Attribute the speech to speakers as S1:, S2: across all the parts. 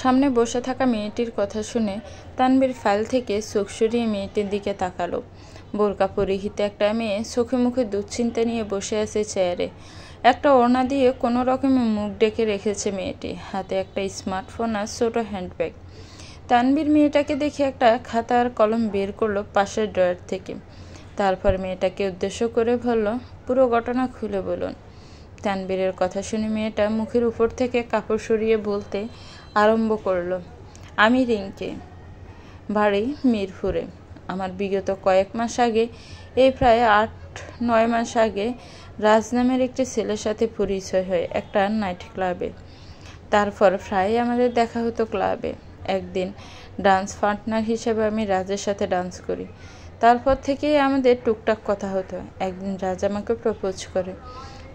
S1: সামনে বসে থাকা মেয়েটির কথা শুনে তানবীর ফাইল থেকে চোখ সরিয়ে মেয়েটির দিকে তাকালো। বোরকা পরিহিত একটা মেয়ে চোখে মুখে দুশ্চিন্তা নিয়ে বসে আছে চেয়ারে। একটা ওড়না দিয়ে কোনো রকমে মুখ ডেকে রেখেছে মেয়েটি। হাতে একটা স্মার্টফোন আর ছোট হ্যান্ডব্যাগ। তানবীর মেয়েটাকে দেখে একটা খাতা আর কলম বের করলো পাশের ড্রয়ার থেকে। তারপর মেয়েটাকে উদ্দেশ্য করে বলল, পুরো ঘটনা খুলে বলুন। তানবীরের কথা শুনে মেয়েটা মুখের উপর থেকে কাপড় সরিয়ে বলতে আরম্ভ করলো, আমি রিঙ্কি, বাড়ি মিরপুরে। আমার বিগত কয়েক মাস আগে, এই প্রায় 8-9 মাস আগে, রাজ নামের একটি ছেলের সাথে পরিচয় হয় একটা নাইট ক্লাবে। তারপর প্রায় আমাদের দেখা হতো ক্লাবে। একদিন ডান্স পার্টনার হিসেবে আমি রাজের সাথে ডান্স করি। তারপর থেকেই আমাদের টুকটাক কথা হতো। একদিন রাজ আমাকে প্রপোজ করে।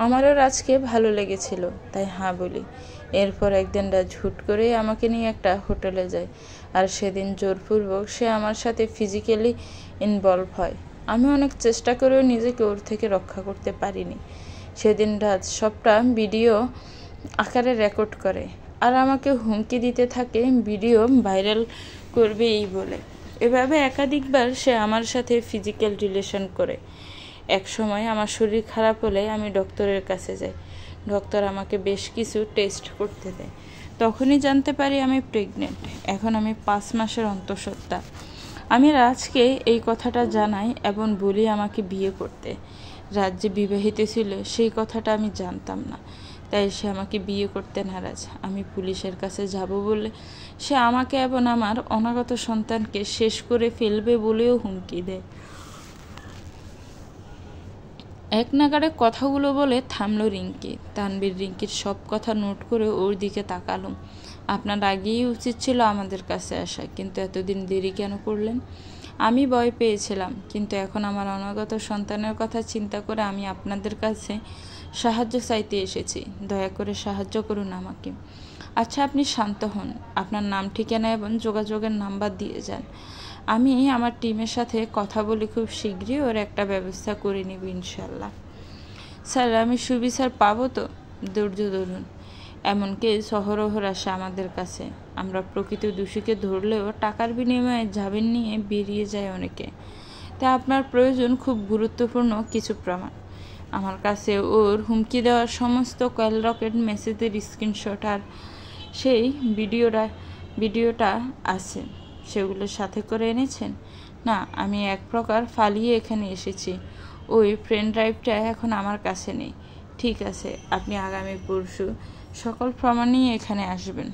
S1: আমারও রাজকে ভালো লেগেছিল, তাই হ্যাঁ বলি। এরপর একদিন রাজ হুট করেই আমাকে নিয়ে একটা হোটেলে যায়, আর সেদিন জোরপূর্বক সে আমার সাথে ফিজিক্যালি ইনভলভ হয়। আমি অনেক চেষ্টা করেও নিজেকে ওর থেকে রক্ষা করতে পারিনি। সেদিন রাজ সবটা ভিডিও আকারে রেকর্ড করে আর আমাকে হুমকি দিতে থাকে ভিডিও ভাইরাল করবে এই বলে। এভাবে একাধিকবার সে আমার সাথে ফিজিক্যাল রিলেশন করে। এক সময় আমার শরীর খারাপ হলে আমি ডক্টরের কাছে যাই। ডক্টর আমাকে বেশ কিছু টেস্ট করতে দেয়। তখনই জানতে পারি আমি প্রেগনেন্ট। এখন আমি 5 মাসের অন্তঃসত্ত্বা। আমি রাজকে এই কথাটা জানাই এবং বলি আমাকে বিয়ে করতে। রাজ যে বিবাহিত ছিল সেই কথাটা আমি জানতাম না, তাই সে আমাকে বিয়ে করতে নারাজ। আমি পুলিশের কাছে যাব বলে সে আমাকে এবং আমার অনাগত সন্তানকে শেষ করে ফেলবে বলেও হুমকি দেয়। এক নাগাড়ে কথাগুলো বলে থামলো রিঙ্কি। তানবীর রিঙ্কির সব কথা নোট করে ওর দিকে তাকালো। আপনার আগেই উচিত ছিল আমাদের কাছে আসা, কিন্তু এতদিন দেরি কেন করলেন? আমি ভয় পেয়েছিলাম, কিন্তু এখন আমার অনাগত সন্তানের কথা চিন্তা করে আমি আপনাদের কাছে সাহায্য চাইতে এসেছি। দয়া করে সাহায্য করুন আমাকে। আচ্ছা, আপনি শান্ত হন। আপনার নাম, ঠিকানা এবং যোগাযোগের নাম্বার দিয়ে যান। আমি আমার টিমের সাথে কথা বলে খুব শীঘ্রই ওর একটা ব্যবস্থা করে নিব ইনশাল্লাহ। স্যার, আমি সুবিচার পাবো তো? ধৈর্য ধরুন। এমনকি সহরহর আসে আমাদের কাছে। আমরা প্রকৃত দোষীকে ধরলেও টাকার বিনিময়ে জামিন নিয়ে বেরিয়ে যায় অনেকে। তাই আপনার প্রয়োজন খুব গুরুত্বপূর্ণ কিছু প্রমাণ। আমার কাছে ওর হুমকি দেওয়ার সমস্ত কয়েল রকেট মেসেজের স্ক্রিনশট আর সেই ভিডিওটা আছে। সেগুলো সাথে করে এনেছেন? না, আমি এক প্রকার ফালিয়ে এখানে এসেছি। ওই পেন ড্রাইভটা এখন আমার কাছে নেই। ঠিক আছে, আপনি আগামী পরশু সকল প্রমাণ নিয়ে এখানে আসবেন।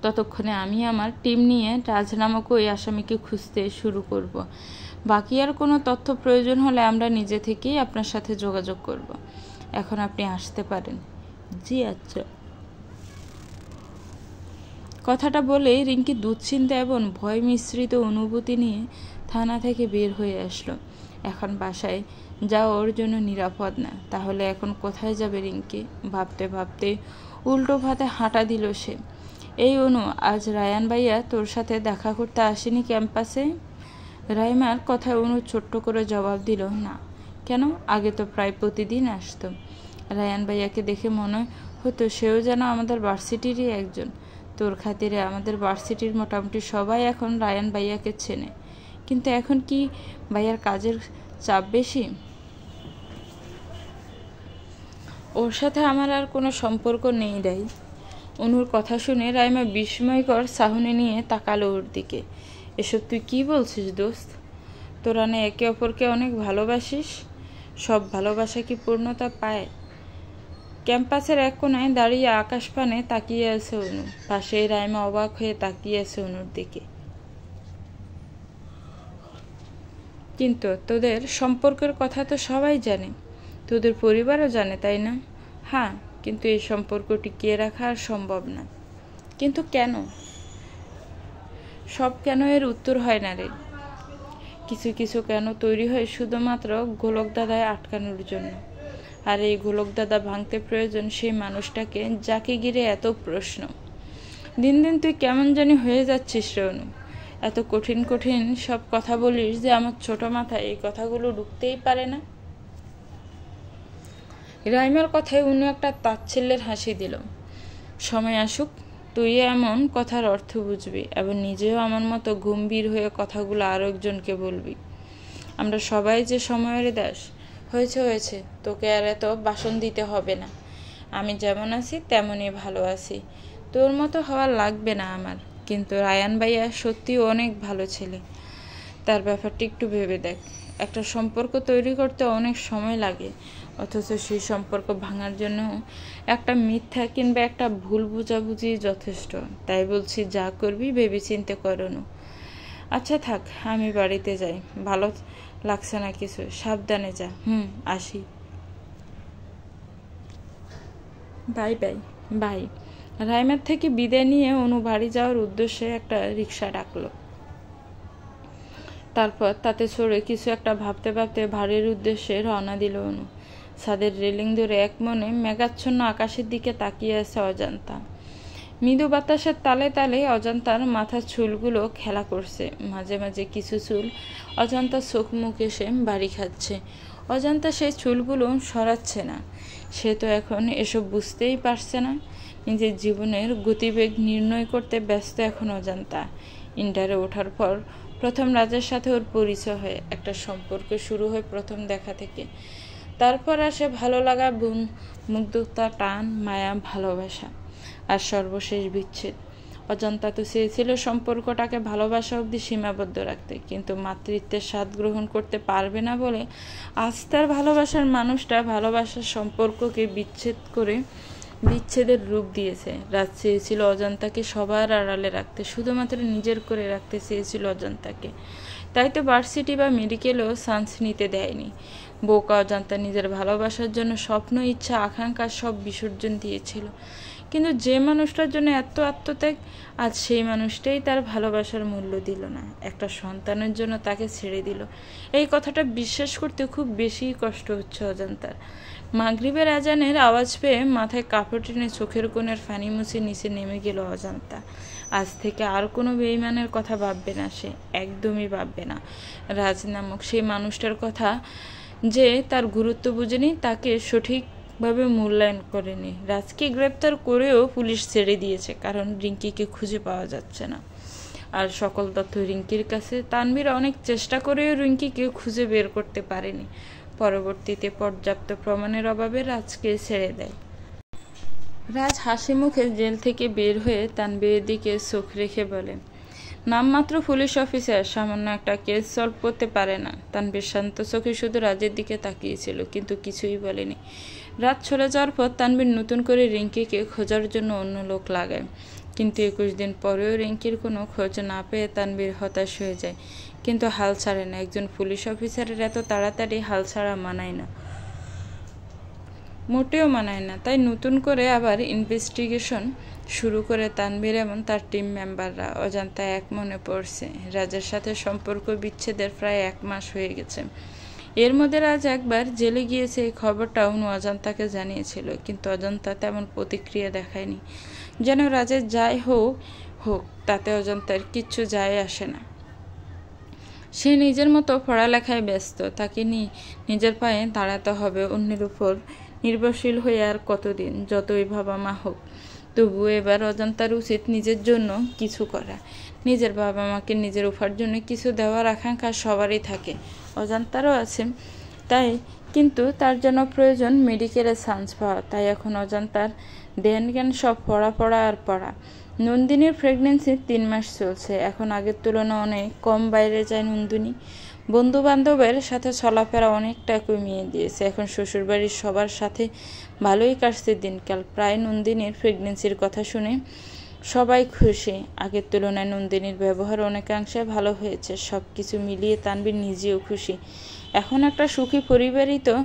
S1: ততক্ষণে আমি আমার টিম নিয়ে রাজ নামক ওই আসামিকে খুঁজতে শুরু করব। বাকি আর কোনো তথ্য প্রয়োজন হলে আমরা নিজে থেকেই আপনার সাথে যোগাযোগ করব। এখন আপনি আসতে পারেন। জি আচ্ছা। কথাটা বলে রিঙ্কি দুশ্চিন্তা এবং ভয় মিশ্রিত অনুভূতি নিয়ে থানা থেকে বের হয়ে আসলো। এখন বাসায় যাওয়া ওর জন্য নিরাপদ না। তাহলে এখন কোথায় যাবে রিঙ্কি? ভাবতে ভাবতে উল্টো ভাতে হাঁটা দিল সে। এই অনু, আজ রায়ান ভাইয়া তোর সাথে দেখা করতে আসেনি ক্যাম্পাসে? রাইমার কথায় অনু ছোট্ট করে জবাব দিল, না। কেন? আগে তো প্রায় প্রতিদিন আসতো। রায়ান ভাইয়াকে দেখে মনে হতো সেও যেন আমাদের ভার্সিটিরই একজন। তোর খাতিরে আমাদের ভার্সিটির মোটামুটি সবাই এখন রায়ান ভাইয়াকে চেনে। কিন্তু এখন কি ভাইয়ার কাজের চাপ বেশি? ওর সাথে আমার আর কোনো সম্পর্ক নেই রাই। অনুর কথা শুনে রাইমা বিস্ময়কর চাহনি নিয়ে তাকালো ওর দিকে। এসব তুই কি বলছিস দোস্ত? তোরা না একে অপরকে অনেক ভালোবাসিস? সব ভালোবাসা কি পূর্ণতা পায়? ক্যাম্পাসের এক কোনায় দাঁড়িয়ে আকাশ পানে তাকিয়ে আছে অনু। পাশেই রাইমা অবাক হয়ে তাকিয়ে আছে অনুর দিকে। কিন্তু তোদের সম্পর্কের কথা তো সবাই জানে, তোদের পরিবারও জানে, তাই না? হ্যাঁ, কিন্তু এই সম্পর্ক টিকিয়ে রাখা আর সম্ভব না। কিন্তু কেন? সব কেন এর উত্তর হয় না রে। কিছু কিছু কেন তৈরি হয় শুধুমাত্র গোলক দাদায় আটকানোর জন্য। আর এই গোলক দাদা ভাঙতে প্রয়োজন সেই মানুষটাকে যাকে ঘিরে এত প্রশ্ন। দিন দিন তুই কেমন জানি হয়ে যাচ্ছিস রে অনু। এত কঠিন কঠিন সব কথা বলিস যে আমার ছোট মাথায় এই কথাগুলো ঢুকতেই পারে না। রাইমার কথায় অনু একটা তাচ্ছিল্যের হাসি দিল। সময় আসুক, তুই এমন কথার অর্থ বুঝবি এবং নিজেও আমার মতো গম্ভীর হয়ে কথাগুলো আরও একজনকে বলবি। আমরা সবাই যে সময়ের দাস। হয়েছে, তোকে আর এত বাসন দিতে হবে না। আমি যেমন আছি তেমনই ভালো আছি, তোর মতো হওয়া লাগবে না আমার। কিন্তু রায়ান ভাইয়া সত্যিই অনেক ভালো ছেলে। তার ব্যাপারটা একটু ভেবে দেখ। একটা সম্পর্ক তৈরি করতে অনেক সময় লাগে, অথচ সেই সম্পর্ক ভাঙার জন্য একটা মিথ্যা কিংবা একটা ভুল বোঝাবুঝি যথেষ্ট। তাই বলছি, যা করবি ভেবেচিন্তে করনু। আচ্ছা থাক, আমি বাড়িতে যাই। ভালো লাগছে না কিছু। সাবধানে যা। আসি। Bye bye. বাই। রাইমার থেকে বিদায় নিয়ে অনু বাড়ি যাওয়ার উদ্দেশ্যে একটা রিক্সা ডাকলো। তারপর তাতে চড়ে কিছু একটা ভাবতে ভাবতে বাড়ির উদ্দেশ্যে রওনা দিল অনু। ছাদের রেলিং ধরে এক মনে মেঘাচ্ছন্ন আকাশের দিকে তাকিয়ে আছে অজান্তা। মৃদু বাতাসের তালে তালে অজান্তার মাথার চুলগুলো খেলা করছে। মাঝে মাঝে কিছু চুল অজান্তার চোখ মুখ এসে বাড়ি খাচ্ছে। অজান্তা সেই চুলগুলো সরাচ্ছে না। সে তো এখন এসব বুঝতেই পারছে না। নিজের জীবনের গতিবেগ নির্ণয় করতে ব্যস্ত এখন অজান্তা। ইন্টারে ওঠার পর প্রথম রাজের সাথে ওর পরিচয় হয়। একটা সম্পর্ক শুরু হয় প্রথম দেখা থেকে। তারপর আসে ভালো লাগা, মুগ্ধতা, টান, মায়া, ভালোবাসা, আর সর্বশেষ বিচ্ছেদ। অজান্তা তো চেয়েছিল সম্পর্কটাকে ভালোবাসা অবধি সীমাবদ্ধ রাখতে, কিন্তু মাতৃত্বের স্বাদ গ্রহণ করতে পারবে না বলে আজ তার ভালোবাসার মানুষটা ভালোবাসার সম্পর্ককে বিচ্ছেদের রূপ দিয়েছে। রাজ চেয়েছিল অজান্তাকে সবার আড়ালে রাখতে, শুধুমাত্র নিজের করে রাখতে চেয়েছিল অজান্তাকে। তাই তো ভার্সিটি বা মেডিকেলেও চান্স নিতে দেয়নি। বোকা অজান্তা নিজের ভালোবাসার জন্য স্বপ্ন, ইচ্ছা, আকাঙ্ক্ষা সব বিসর্জন দিয়েছিল। কিন্তু যে মানুষটার জন্য এত আত্মত্যাগ, আজ সেই মানুষটাই তার ভালোবাসার মূল্য দিল না, একটা সন্তানের জন্য তাকে ছেড়ে দিল। এই কথাটা বিশ্বাস করতে খুব বেশি কষ্ট হচ্ছে অজান্তার। মাগরিবের আজানের আওয়াজ পেয়ে মাথায় কাপড় টেনে চোখের কোণের ফানি মুছে নিচে নেমে গেল অজান্তা। আজ থেকে আর কোনো বেঈমানের কথা ভাববে না সে, একদমই ভাববে না। রাজ নামক সেই মানুষটার কথা যে তার গুরুত্ব বুঝেনি, তাকে সঠিকভাবে মূল্যায়ন করেনি। রাজকে গ্রেপ্তার করেও পুলিশ ছেড়ে দিয়েছে, কারণ রিঙ্কিকে খুঁজে পাওয়া যাচ্ছে না। আর সকল তথ্য রিঙ্কির কাছে। তানভীর অনেক চেষ্টা করেও রিঙ্কিকে খুঁজে বের করতে পারেনি। পরবর্তীতে পর্যাপ্ত প্রমাণের অভাবে রাজকে ছেড়ে দেয়। রাজ হাসি মুখে জেল থেকে বের হয়ে তানভীরের দিকে চোখ রেখে বলে, নামমাত্র পুলিশ অফিসার সামান্য একটা কেস সলভ করতে পারে না। তানভীর শান্ত চোখে শুধু রাজের দিকে তাকিয়েছিল, কিন্তু কিছুই বলেনি। রাত চলে যাওয়ার পর তানভীর নতুন করে রিঙ্কিকে খোঁজার জন্য অন্য লোক লাগায়, কিন্তু 21 দিন পরেও রিঙ্কির কোনো খোঁজ না পেয়ে তানভীর হতাশ হয়ে যায়। কিন্তু হাল ছাড়ে না। একজন পুলিশ অফিসারের এত তাড়াতাড়ি হাল ছাড়া মানায় না, মোটেও মানায় না। তাই নতুন করে আবার ইনভেস্টিগেশন শুরু করে তানভীর এবং তার টিম মেম্বাররা। অজান্তা এক মনে পড়ছে, রাজের সাথে সম্পর্ক বিচ্ছেদের প্রায় 1 মাস হয়ে গেছে। এর মধ্যে রাজ একবার জেলে গিয়েছে, এই খবরটা অনু অজান্তাকে জানিয়েছিল, কিন্তু অজান্তা তেমন প্রতিক্রিয়া দেখায়নি। যেন রাজের যাই হোক তাতে অজান্তার কিচ্ছু যায় আসে না। সে নিজের মতো পড়ালেখায় ব্যস্ত। তাকে নিজের পায়ে দাঁড়াতে হবে, অন্যের উপর নির্ভরশীল হয়ে আর কতদিন, যতই বাবা মা হোক। তবুও এবার অজান্তার উচিত নিজের জন্য কিছু করা। নিজের বাবা মাকে নিজের উপার্জনে কিছু দেওয়ার আকাঙ্ক্ষা সবারই থাকে, অজান্তারও আছে। কিন্তু তার জন্য প্রয়োজন মেডিকেলে চান্স পাওয়া। তাই এখন অজান্তার ধ্যান জ্ঞান সব পড়া। নন্দিনীর প্রেগনেন্সি 3 মাস চলছে। এখন আগের তুলনায় অনেক কম বাইরে যায় নন্দিনী। বন্ধু বান্ধবের সাথে চলাফেরা অনেকটা কমিয়ে দিয়েছে। এখন শ্বশুরবাড়ির সবার সাথে ভালোই কাটছে দিনকাল। প্রায় নন্দিনীর প্রেগনেন্সির কথা শুনে সবাই খুশি। আগের তুলনায় নন্দিনীর ব্যবহার অনেকাংশে ভালো হয়েছে। সব কিছু মিলিয়ে তানভীর নিজেও খুশি। এখন একটা সুখী পরিবারই তো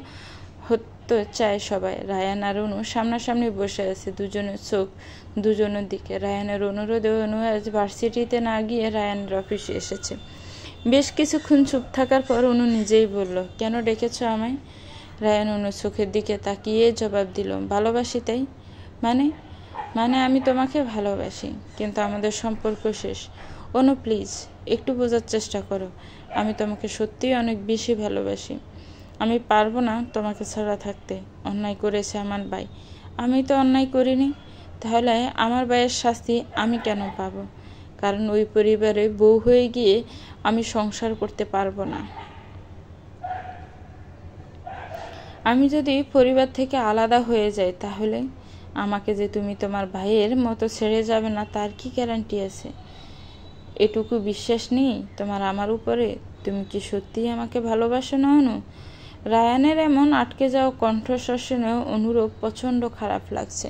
S1: হতে চায় সবাই। রায়ান আর অনু সামনাসামনি বসে আছে, দুজনের চোখ দুজনের দিকে। রায়ানের অনুরোধে অনু আজ ভার্সিটিতে না গিয়ে রায়ানের অফিসে এসেছে। বেশ কিছুক্ষণ চুপ থাকার পর অনু নিজেই বলল, কেন ডেকেছ আমায়? রায়ান অনুর চোখের দিকে তাকিয়ে জবাব দিল, ভালোবাসি তাই। মানে আমি তোমাকে ভালোবাসি, কিন্তু আমাদের সম্পর্ক শেষ। অনু প্লিজ একটু বোঝার চেষ্টা করো। আমি তোমাকে সত্যিই অনেক বেশি ভালোবাসি। আমি পারবো না তোমাকে ছাড়া থাকতে। অন্যায় করেছে আমার ভাই, আমি তো অন্যায় করিনি। তাহলে আমার ভাইয়ের শাস্তি আমি কেন পাবো? কারণ ওই পরিবারে বউ হয়ে গিয়ে আমি সংসার করতে পারবো না। আমি যদি পরিবার থেকে আলাদা হয়ে যাই তাহলে আমাকে যে তুমি তোমার ভাইয়ের মতো ছেড়ে যাবে না তার কি গ্যারান্টি আছে? এটুকু বিশ্বাস নেই তোমার আমার উপরে? তুমি কি সত্যিই আমাকে ভালোবাসো না অনু? রায়ানের এমন আটকে যাওয়া কণ্ঠস্বর শুনে অনুরূপ প্রচণ্ড খারাপ লাগছে।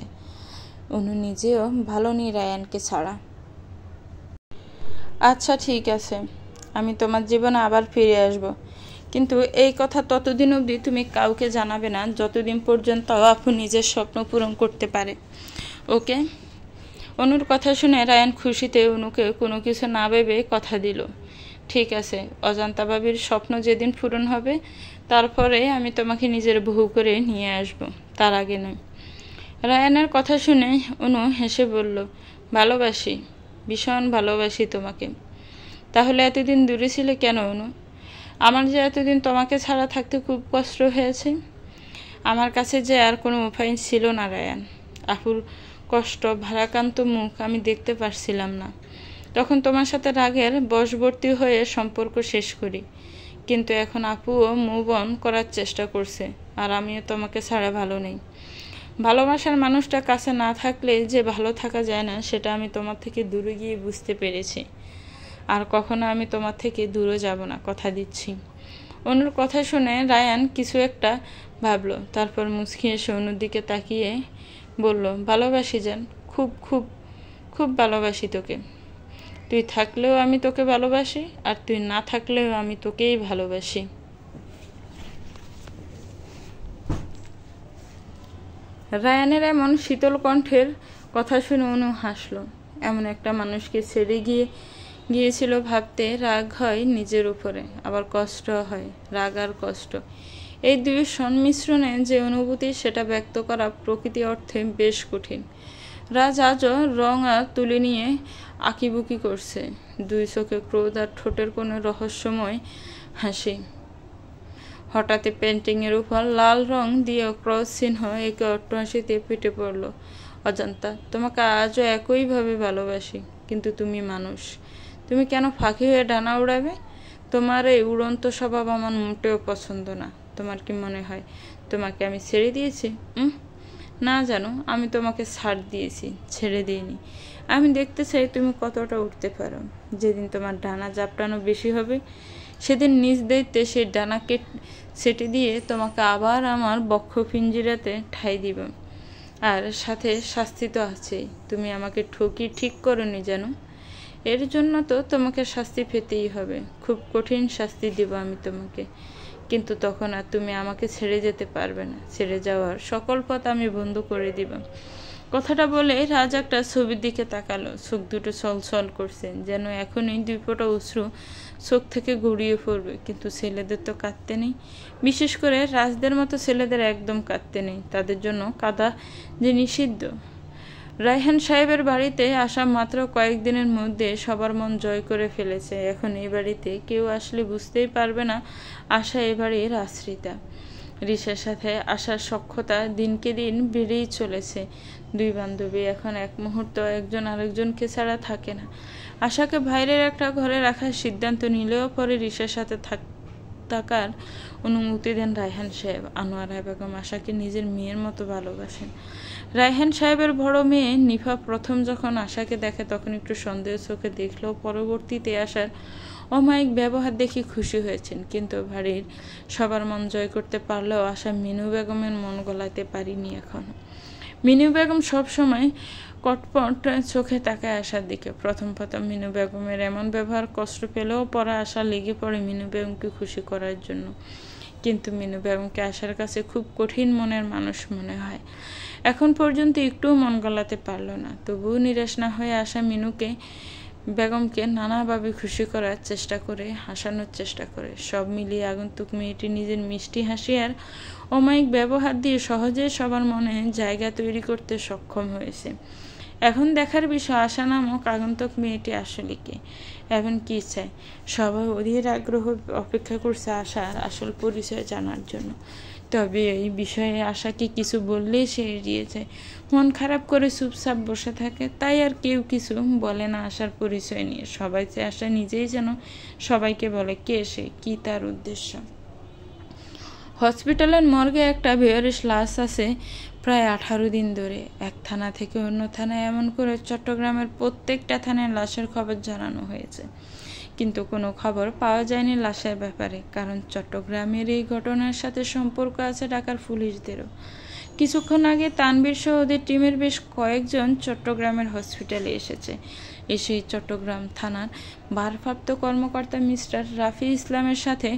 S1: অনু নিজেও ভালো নেই রায়ানকে ছাড়া। আচ্ছা ঠিক আছে, আমি তোমার জীবনে আবার ফিরে আসব, কিন্তু এই কথা ততদিন অবধি তুমি কাউকে জানাবে না যতদিন পর্যন্ত আপু নিজের স্বপ্ন পূরণ করতে পারে, ওকে? অনুর কথা শুনে রায়ান খুশিতে অনুকে কোনো কিছু না ভেবে কথা দিল। ঠিক আছে, অজান্তা ভাবির স্বপ্ন যেদিন পূরণ হবে তারপরে আমি তোমাকে নিজের বউ করে নিয়ে আসব, তার আগে নয়। রায়ানের কথা শুনে অনু হেসে বলল, ভালোবাসি, ভীষণ ভালোবাসি তোমাকে। তাহলে এতদিন দূরে ছিলে কেন অনু? আমার যে এতদিন তোমাকে ছাড়া থাকতে খুব কষ্ট হয়েছে। আমার কাছে যে আর কোনো উপায় ছিল না রায়ান। আপুর কষ্ট ভারাক্রান্ত মুখ আমি দেখতে পারছিলাম না। তখন তোমার সাথে রাগের বশবর্তী হয়ে সম্পর্ক শেষ করি, কিন্তু এখন আপুও মুভ অন করার চেষ্টা করছে, আর আমিও তোমাকে ছাড়া ভালো নেই। ভালোবাসার মানুষটা কাছে না থাকলে যে ভালো থাকা যায় না সেটা আমি তোমার থেকে দূরে গিয়ে বুঝতে পেরেছি, আর কখনো আমি তোমার থেকে দূরে যাব না, কথা দিচ্ছি। অনুর কথা শুনে রায়ান কিছু একটা ভাবলো, তারপর মুচকি এসে অনুর দিকে তাকিয়ে বলল, ভালোবাসি জান, খুব খুব খুব ভালোবাসি তোকে। তুই থাকলেও আমি তোকে ভালোবাসি, আর তুই না থাকলেও আমি তোকেই ভালোবাসি। রায়ানের এমন শীতল কণ্ঠের কথা শুনে অনু হাসল। এমন একটা মানুষকে ছেড়ে গিয়েছিল ভাবতে রাগ হয় নিজের উপরে, আবার কষ্ট হয়, রাগ আর কষ্ট এই দুই সংমিশ্রণে যে অনুভূতি সেটা ব্যক্ত করা প্রকৃতি অর্থে বেশ কঠিন। রাজ আজও রং আর তুলে নিয়ে আঁকিবুকি করছে, দুই চোখে ক্রোধ আর ঠোঁটের কোনো রহস্যময় হাসি। হঠাৎ পেন্টিংয়ের উপর লাল রং দিয়ে ক্রস চিহ্ন একে অট্টহাসিতে পিটে পড়ল। অজান্তা, তোমাকে আজও একইভাবে ভালোবাসি, কিন্তু তুমি মানুষ, তুমি কেন ফাঁকি হয়ে ডানা উড়াবে? তোমার এই উড়ন্ত স্বভাব আমার মোটেও পছন্দ না। তোমার কি মনে হয় তোমাকে আমি ছেড়ে দিয়েছি? না জানো, আমি তোমাকে ছাড় দিয়েছি, ছেড়ে দিইনি। আমি দেখতে চাই তুমি কতটা উঠতে পারো। যেদিন তোমার ডানা জাপটানো বেশি হবে সেদিন নিজ দায়িত্বে সেই ডানাকে সেটে দিয়ে তোমাকে আবার আমার বক্ষ পিঞ্জিরাতে ঠাঁই দিব। আর সাথে শাস্তি তো আছেই, তুমি আমাকে ঠকি ঠিক করোনি জানো। এর জন্য তো তোমাকে শাস্তি পেতেই হবে, খুব কঠিন শাস্তি দিব আমি তোমাকে, কিন্তু তখন আর তুমি আমাকে ছেড়ে যেতে পারবে না। ছেড়ে যাওয়ার সকল পথ আমি বন্ধ করে দিব। কথাটা বলে রাজ একটা ছবির দিকে তাকালো, চোখ দুটো ছলছল করছে, যেন এখনই দুই ফোঁটা অশ্রু চোখ থেকে গড়িয়ে পড়বে। কিন্তু ছেলেদের তো কাঁদতে নেই, বিশেষ করে রাজদের মতো ছেলেদের একদম কাঁদতে নেই, তাদের জন্য কাঁদা যে নিষিদ্ধ। রায়হান সাহেবের বাড়িতে আসা মাত্র কয়েকদিনের মধ্যে সবার মন জয় করে ফেলেছে। এখন এই বাড়িতে কেউ আসলে বুঝতেই পারবে না আশা এ বাড়ির আশ্রিতা। রিসার সাথে আসার সখ্যতা দিনকে দিন বেড়েই চলেছে। দুই বান্ধবী এখন এক মুহূর্ত একজন আরেকজনকে ছাড়া থাকে না। আশাকে বাইরের একটা ঘরে রাখার সিদ্ধান্ত নিলেও পরে রিসার সাথে থাকার অনুমতি দেন রায়হান সাহেব। আনোয়ারা বেগম আশাকে নিজের মেয়ের মতো ভালোবাসেন। রায়হান সাহেবের বড় মেয়ে নিফা প্রথম যখন আশাকে দেখে তখন একটু সন্দেহ চোখে দেখলেও পরবর্তীতে আসার অমায়িক ব্যবহার দেখে খুশি হয়েছেন, কিন্তু বাড়ির সবার মন জয় করতে পারলেও আশা মিনু বেগমের মন গলাতে পারিনি এখনো। মিনু বেগম সবসময় কটপট চোখে তাকায় আশার দিকে। প্রথম মিনু বেগমের এমন ব্যবহার কষ্ট পেলেও পরে আশা লেগে পড়ে মিনু বেগমকে খুশি করার জন্য, কিন্তু মিনু বেগমকে আশার কাছে খুব কঠিন মনের মানুষ মনে হয়। এখন পর্যন্ত একটুও মন গলাতে পারল না। তবুও নিরাশ না হয়ে আশা মিনুকে বেগমকে নানাভাবে খুশি করার চেষ্টা করে, হাসানোর চেষ্টা করে। সব মিলিয়ে আগন্তুক মেয়েটি নিজের মিষ্টি হাসি আর অমায়িক ব্যবহার দিয়ে সহজে সবার মনে জায়গা তৈরি করতে সক্ষম হয়েছে। এখন দেখার বিষয় আশা নামক আগন্তুক মেয়েটি আসলে কে, এখন কি চায়। সবাই অধীর আগ্রহ অপেক্ষা করছে আশার আসল পরিচয় জানার জন্য। তবে এই বিষয়ে আশাকে কিছু বললেই সে এড়িয়ে যায়, মন খারাপ করে চুপচাপ বসে থাকে। তাই আর কেউ কিছু বলে না আশার পরিচয় নিয়ে। সবাই চেয়ে আশা নিজেই যেন সবাইকে বলে কে সে, কি তার উদ্দেশ্য। হসপিটালের মর্গে একটা বেয়ারিশ লাশ আছে প্রায় 18 দিন ধরে। এক থানা থেকে অন্য থানায়, এমন করে চট্টগ্রামের প্রত্যেকটা থানায় লাশের খবর জানানো হয়েছে, কিন্তু কোনো খবর পাওয়া যায়নি লাশের ব্যাপারে। কারণ চট্টগ্রামের এই ঘটনার সাথে সম্পর্ক আছে ঢাকার পুলিশদেরও। কিছুক্ষণ আগে তানবীর সহ ওদের টিমের বেশ কয়েকজন চট্টগ্রামের হসপিটালে এসেছে। এসেই চট্টগ্রাম থানার ভারপ্রাপ্ত কর্মকর্তা মিস্টার রাফি ইসলামের সাথে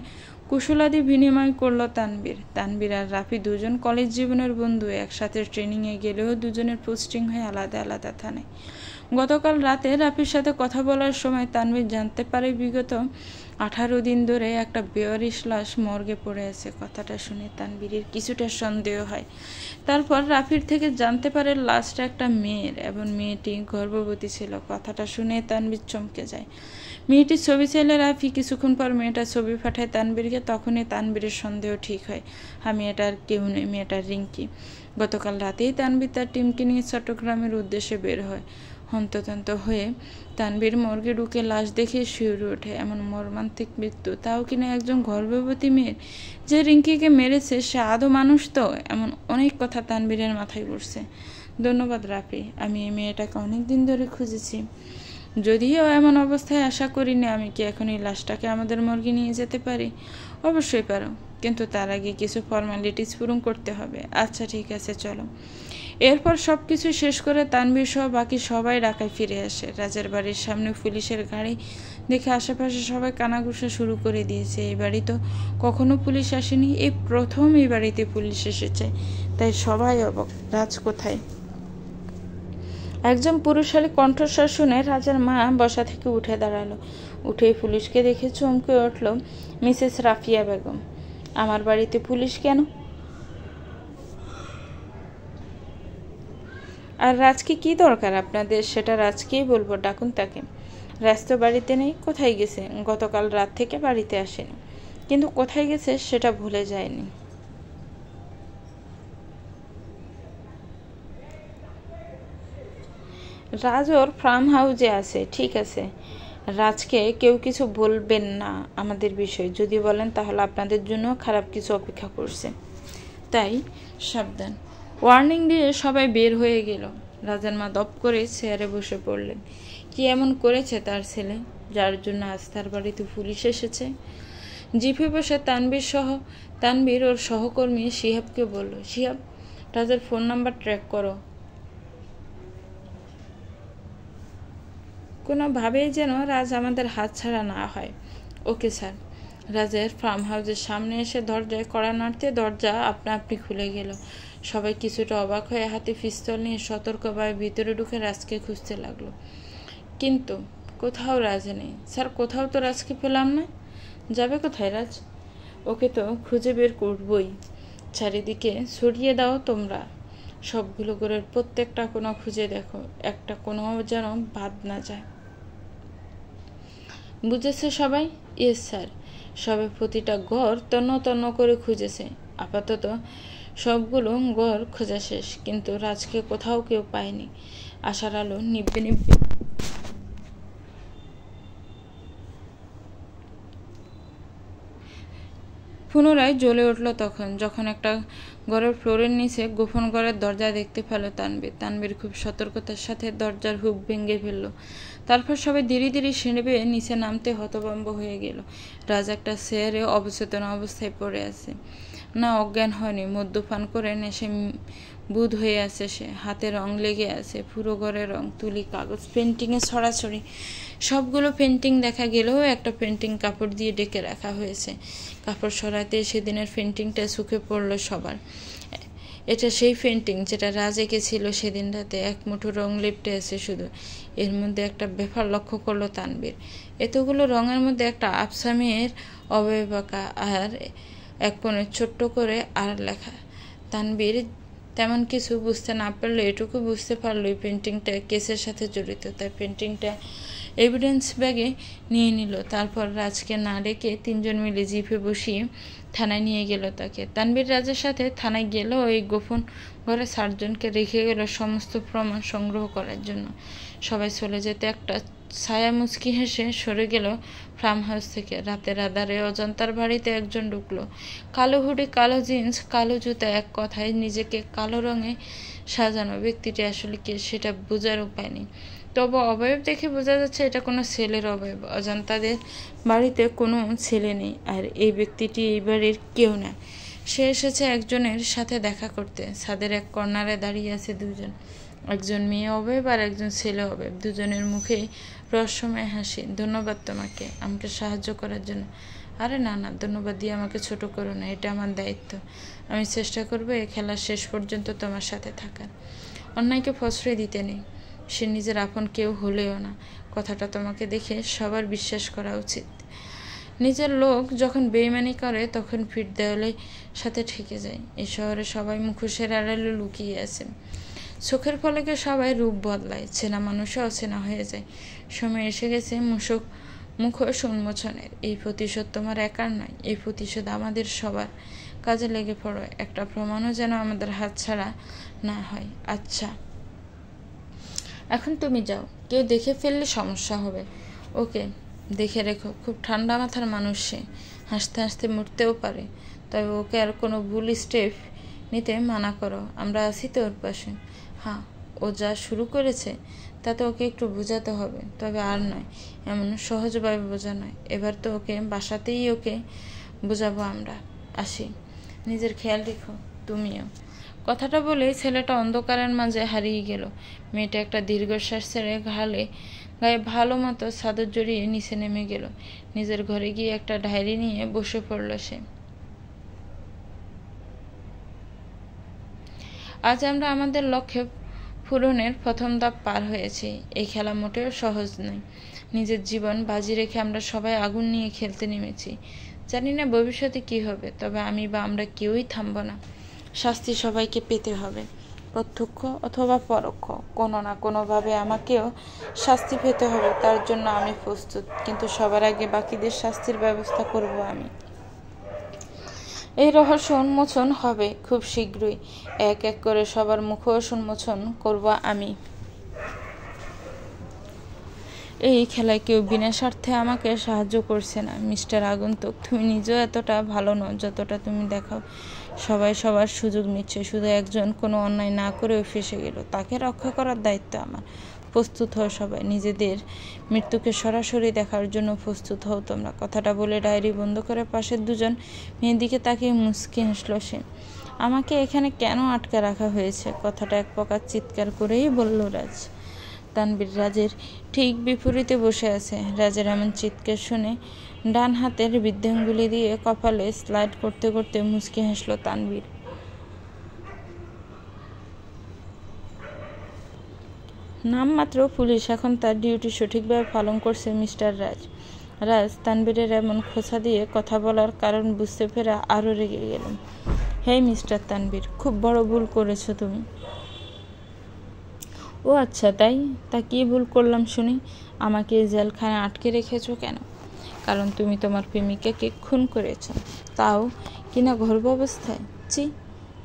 S1: কুশলাদি বিনিময় করল তানবীর। তানবীর আর রাফি দুজন কলেজ জীবনের বন্ধু, একসাথে ট্রেনিংয়ে গেলেও দুজনের পোস্টিং হয় আলাদা আলাদা থানায়। গতকাল রাতে রাফির সাথে কথা বলার সময় তানবীর জানতে পারে বিগত 18 দিন ধরে একটা বেয়ারিশ লাশ মর্গে পড়ে আছে। কথাটা শুনে তানবীরের কিছুটা সন্দেহ হয়। তারপর রাফির থেকে জানতে পারে লাশটা একটা মেয়ের এবং মেয়েটি গর্ভবতী ছিল। কথাটা শুনে তানবীর চমকে যায়। মেয়েটির ছবি চাইলে রাফি কিছুক্ষণ পর মেয়েটার ছবি পাঠায় তানবীরকে। তখনই তানবীরের সন্দেহ ঠিক হয়, মেয়েটার কেউ নেই, মেয়েটার রিঙ্কি। গতকাল রাতেই তানবীর তার টিমকে নিয়ে চট্টগ্রামের উদ্দেশ্যে বের হয়। হন্তদন্ত হয়ে তানবীর মর্গে ঢুকে লাশ দেখে শিউরে ওঠে। এমন মর্মান্তিক মৃত্যু, তাও কিনা একজন গর্ভবতী মেয়ের। যে রিঙ্কিকে মেরেছে সে আদৌ মানুষ তো? এমন অনেক কথা তানবীরের মাথায় ঘুরছে। ধন্যবাদ রাফি, আমি এই মেয়েটাকে অনেক দিন ধরে খুঁজেছি। যদিও এমন অবস্থায় আশা করিনি। আমি কি এখন এই লাশটাকে আমাদের মর্গে নিয়ে যেতে পারি? অবশ্যই পারো, কিন্তু তার আগে কিছু ফর্মালিটিস পূরণ করতে হবে। আচ্ছা ঠিক আছে, চলো। এরপর সবকিছু শেষ করে তানবীর সহ বাকি সবাই ঢাকায় ফিরে আসে। রাজের বাড়ির সামনে পুলিশের গাড়ি দেখে আশেপাশে সবাই কানাঘুষা শুরু করে দিয়েছে। এই বাড়ি তো কখনো পুলিশ আসেনি, এই প্রথম এই বাড়িতে পুলিশ এসেছে। তাই সবাই অবাক, রাজ কোথায়? একজন পুরুষালী কণ্ঠস্বর শুনে রাজার মা বসা থেকে উঠে দাঁড়ালো। উঠেই পুলিশকে দেখে চমকে উঠল মিসেস রাফিয়া বেগম। আমার বাড়িতে পুলিশ কেন? আর রাজকে কি দরকার আপনাদের? সেটা রাজকেই বলবো, ডাকুন তাকে। রাজ তো বাড়িতে নেই, কোথায় গেছে? গতকাল রাত থেকে বাড়িতে আসেনি, কিন্তু কোথায় গেছে সেটা ভুলে যায়নি। রাজ ওর ফার্ম হাউসে আছে। ঠিক আছে, রাজকে কেউ কিছু বলবেন না আমাদের বিষয়। যদি বলেন তাহলে আপনাদের জন্য খারাপ কিছু অপেক্ষা করছে, তাই সাবধান। ওয়ার্নিং দিয়ে সবাই বের হয়ে গেল। রাজার মা দপ করে চেয়ারে বসে পড়লেন। কি এমন করেছে তার ছেলে যার জন্য আজ তার বাড়িতে পুলিশ এসেছে? জিপে বসে তানবীর ওর সহকর্মী শিহাবকে বলল, শিহাব, রাজার ফোন নাম্বার ট্র্যাক করো, কোনোভাবেই যেন রাজ আমাদের হাতছাড়া না হয়। Okay sir. রাজের ফার্ম হাউসের সামনে এসে দরজায় কড়া নাড়তে দরজা আপনা আপনি খুলে গেল। সবাই কিছুটা অবাক হয়ে হাতে পিস্তল নিয়ে সতর্কভাবে ভিতরে ঢুকে রাজকে খুঁজতে লাগলো, কিন্তু কোথাও রাজ নেই। স্যার, কোথাও তো রাজকে পেলাম না। যাবে কোথায় রাজ? ওকে তো খুঁজে বের করবই। চারিদিকে ছড়িয়ে দাও তোমরা, সবগুলো ঘরের প্রত্যেকটা কোনো খুঁজে দেখো, একটা কোনো যেন বাদ না যায়। বুঝেছে সবাই? Yes sir. সবাই প্রতিটা ঘর তন্ন তন্ন করে খুঁজেছে। আপাতত সবগুলো ঘর খোঁজা শেষ, কিন্তু রাজকে কোথাও কেউ পায়নি। আশার আলো নিভে নিভে পুনরায় জ্বলে উঠল যখন একটা ঘরের ফ্লোরের নিচে গোপন ঘরের দরজা দেখতে পেল তানবীর খুব সতর্কতার সাথে দরজার হুক ভেঙে ফেলল। তারপর সবাই ধীরে ধীরে সিঁড়ি বেয়ে নিচে নামতে হতভম্ব হয়ে গেল। রাজ একটা চেয়ারে অবচেতন অবস্থায় পড়ে আছে। না, অজ্ঞান হয়নি, মদ্যপান করে নেশে বুধ হয়ে আছে সে। হাতে রং লেগে আছে, পুরো ঘরে রং তুলি, কাগজ, পেন্টিংয়ে ছড়াছড়ি। সবগুলো পেন্টিং দেখা গেলেও একটা পেন্টিং কাপড় দিয়ে ঢেকে রাখা হয়েছে। কাপড় সরাতে সেদিনের পেন্টিংটা চোখে পড়ল সবার। এটা সেই পেন্টিং যেটা রাজ এঁকেছিল সেদিন রাতে। এক মুঠো রং লেপটে আছে শুধু। এর মধ্যে একটা ব্যাপার লক্ষ্য করলো তানবীর। এতগুলো রঙের মধ্যে একটা আবছা মেয়ের অবয়ব আঁকা, আর এক কোণে ছোট্ট করে আর লেখা। তানবীর তেমন কিছু বুঝতে না পারলে এটুকু বুঝতে পারলো এই পেন্টিংটা কেসের সাথে জড়িত। তাই পেন্টিংটা এভিডেন্স ব্যাগে নিয়ে নিল। তারপর রাজকে না ডেকে তিনজন মিলে জিপে বসিয়ে থানায় নিয়ে গেল তাকে। তানভীর রাজের সাথে থানায় গেল ওই গোপন ঘরে সার্জনকে রেখে গেল সমস্ত প্রমাণ সংগ্রহ করার জন্য। সবাই চলে যেতে একটা ছায়া মুচকি হেসে সরে গেল ফার্ম হাউস থেকে। রাতের আধারে অজন্তার বাড়িতে একজন ঢুকলো। কালো হুডি, কালো জিন্স, কালো জুতা, এক কথায় নিজেকে কালো রঙে সাজানো। ব্যক্তিটি আসলে কে সেটা বোঝার উপায় নেই, তবে অবয়ব দেখে বোঝা যাচ্ছে এটা কোনো ছেলের অবয়ব। অজন্তাদের বাড়িতে কোনো ছেলে নেই, আর এই ব্যক্তিটি এই বাড়ির কেউ না। সে এসেছে একজনের সাথে দেখা করতে। ছাদের এক কর্নারে দাঁড়িয়ে আছে দুজন, একজন মেয়ে অবয়ব আর একজন ছেলে অবয়ব। দুজনের মুখেই রহস্যময় হাসি। ধন্যবাদ তোমাকে আমাকে সাহায্য করার জন্য। আরে না না, ধন্যবাদ দিয়ে আমাকে ছোট করো না, এটা আমার দায়িত্ব। আমি চেষ্টা করবো এই খেলার শেষ পর্যন্ত তোমার সাথে থাকার। অন্যায়কে প্রশ্রয় দিতে নেই, সে নিজের আপন কেউ হলেও না। কথাটা তোমাকে দেখে সবার বিশ্বাস করা উচিত। নিজের লোক যখন বেইমানি করে তখন পিঠ দেওয়ালের সাথে ঠেকে যায়। এই শহরে সবাই মুখোশের আড়ালে লুকিয়ে আছে। চোখের ফলকে সবাই রূপ বদলায়, চেনা মানুষও অচেনা হয়ে যায়। সময় এসে গেছে মুখোশ উন্মোচনের। এই প্রতিশোধ তোমার একার নয়, এই প্রতিশোধ আমাদের সবার। কাজে লেগে পড়ো, একটা প্রমাণও যেন আমাদের হাত ছাড়া না হয়। আচ্ছা, এখন তুমি যাও, কেউ দেখে ফেললে সমস্যা হবে। ওকে, দেখে রেখো, খুব ঠান্ডা মাথার মানুষ সে, হাসতে হাসতে মরতেও পারে। তবে ওকে আর কোনো ভুল স্টেপ নিতে মানা করো, আমরা আছি তো ওর পাশে। হ্যাঁ, ও যা শুরু করেছে তাতে ওকে একটু বোঝাতে হবে, তবে আর নয়, এমন সহজভাবে বোঝা নয়। এবার তো ওকে বাসাতেই ওকে বোঝাবো আমরা। আসি, নিজের খেয়াল রেখো, তুমিও। কথাটা বলেই ছেলেটা অন্ধকারের মাঝে হারিয়ে গেল। মেয়েটা একটা দীর্ঘশ্বাস ছেড়ে গায়ে ভালো মতো চাদর জড়িয়ে নিচে নেমে গেল। নিজের ঘরে গিয়ে একটা ডায়েরি নিয়ে বসে পড়ল সে। আজ আমরা আমাদের লক্ষ্যে পূরণের প্রথম ধাপ পার হয়েছি। এই খেলা মোটেও সহজ নয়। নিজের জীবন বাজি রেখে আমরা সবাই আগুন নিয়ে খেলতে নেমেছি। জানি না ভবিষ্যতে কি হবে, তবে আমি বা আমরা কেউই থামব না। শাস্তি সবাইকে পেতে হবে, প্রত্যক্ষ অথবা পরোক্ষ। কোনো না কোনোভাবে আমাকেও শাস্তি পেতে হবে, তার জন্য আমি প্রস্তুত। কিন্তু সবার আগে বাকিদের শাস্তির ব্যবস্থা করব আমি। এই রহস্য উন্মোচন হবে খুব শীঘ্রই। এক এক করে সবার মুখোশ উন্মোচন করব আমি। এই খেলায় কেউ বিনা স্বার্থে আমাকে সাহায্য করছে না। মিস্টার আগন্তুক, তুমি নিজেও এতটা ভালো নও যতটা তুমি দেখাও। সবাই সবার সুযোগ নিচ্ছে, শুধু একজন কোনো অন্যায় না করেও ফেসে গেল, তাকে রক্ষা করার দায়িত্ব আমার। প্রস্তুত হও সবাই, নিজেদের মৃত্যুকে সরাসরি দেখার জন্য প্রস্তুত হও তোমরা। কথাটা বলে ডায়েরি বন্ধ করে পাশের দুজন মেয়ের দিকে তাকিয়ে মুচকি হাসল সে। আমাকে এখানে কেন আটকে রাখা হয়েছে? কথাটা এক প্রকার চিৎকার করেই বলল রাজ। তানভীর রাজের ঠিক বিপরীতে বসে আছে। রাজের এমন চিৎকার শুনে ডান হাতের বৃদ্ধাঙ্গুলি দিয়ে কপালে স্লাইড করতে করতে মুচকি হাসল তানভীর। নামমাত্র পুলিশ, এখন তার ডিউটি সঠিকভাবে পালন করছে মিস্টার রাজ। রাজ তানভীরের এমন খোঁচা দিয়ে কথা বলার কারণ বুঝতে পেরে আরও রেগে গেলেন। হে মিস্টার তানভীর, খুব বড় ভুল করেছো তুমি। ও আচ্ছা, তাই? তা কি ভুল করলাম শুনি? আমাকে জেলখানায় আটকে রেখেছো কেন? কারণ তুমি তোমার প্রেমিকাকে খুন করেছ, তাও কিনা গর্ভ অবস্থায়। ছি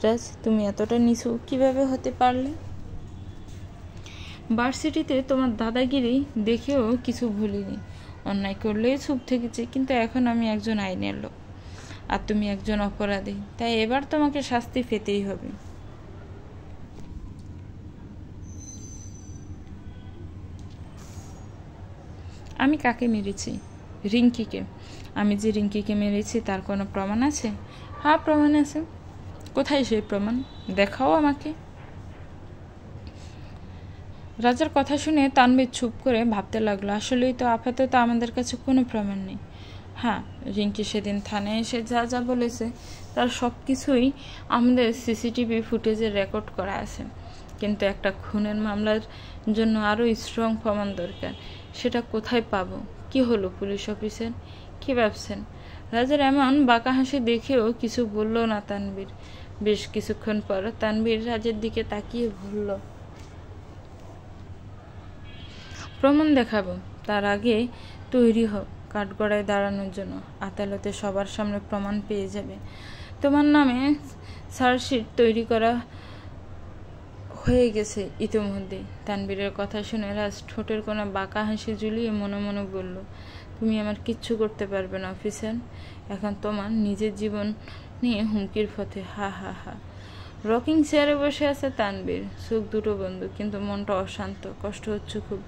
S1: রাজ, তুমি এতটা নিচু কিভাবে হতে পারলে? ভার্সিটিতে তোমার দাদাগিরি দেখেও কিছু ভুলিনি। অন্যায় করলেই চুপ থেকেছি, কিন্তু এখন আমি একজন আইনের লোক আর তুমি একজন অপরাধী, তাই এবার তোমাকে শাস্তি পেতেই হবে। আমি কাকে মেরেছি? রিঙ্কিকে। আমি যে রিঙ্কিকে মেরেছি তার কোনো প্রমাণ আছে? হ্যাঁ, প্রমাণ আছে। কোথায় সেই প্রমাণ? দেখাও আমাকে। রাজার কথা শুনে তানভীর চুপ করে ভাবতে লাগলো, আসলেই তো আপাতত আমাদের কাছে কোনো প্রমাণ নেই। হ্যাঁ, রিঙ্কি সেদিন থানায় এসে যা যা বলেছে তার সব কিছুই আমাদের সিসিটিভি ফুটেজে রেকর্ড করা আছে, কিন্তু একটা খুনের মামলার জন্য আরও স্ট্রং প্রমাণ দরকার। সেটা কোথায় পাবো? কি হলো পুলিশ অফিসার, কি ভাবছেন? রাজার এমন বাঁকা হাসি দেখেও কিছু বলল না তানভীর। বেশ কিছুক্ষণ পর তানভীর রাজের দিকে তাকিয়ে বলল, প্রমাণ দেখাবো, তার আগে তৈরি হোক কাঠগড়ায় দাঁড়ানোর জন্য। আদালতে সবার সামনে প্রমাণ পেয়ে যাবে। তোমার নামে চার্জশিট তৈরি করা হয়ে গেছে ইতিমধ্যে। তানবীরের কথা শুনে রাজ ঠোঁটের কোণে বাঁকা হাসি ঝুলিয়ে মনে মনে বলল, তুমি আমার কিচ্ছু করতে পারবে না অফিসার। এখন তোমার নিজের জীবন নিয়ে হুমকির পথে। হা হা হা। রকিং চেয়ারে বসে আছে তানবীর, চোখ দুটো বন্ধ, কিন্তু মনটা অশান্ত। কষ্ট হচ্ছে খুব।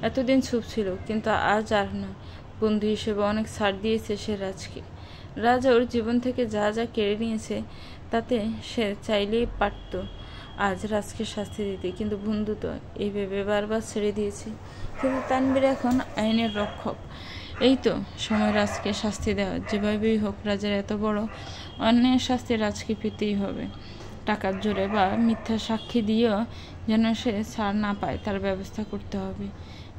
S1: এতদিন চুপ ছিল, কিন্তু আজ আর নয়। বন্ধু হিসেবে অনেক ছাড় দিয়েছে সে রাজকে। রাজ ওর জীবন থেকে যা যা কেড়ে নিয়েছে তাতে সে চাইলেই পারত আজ রাজকে শাস্তি দিতে, কিন্তু বন্ধু তো এই ভেবে বারবার ছেড়ে দিয়েছে। কিন্তু তানবীর এখন আইনের রক্ষক। এই তো সময় রাজকে শাস্তি দেওয়া। যেভাবেই হোক রাজের এত বড় অন্যায়ের শাস্তি রাজকে পেতেই হবে। টাকার জোরে বা মিথ্যা সাক্ষী দিয়েও যেন সে ছাড় না পায় তার ব্যবস্থা করতে হবে।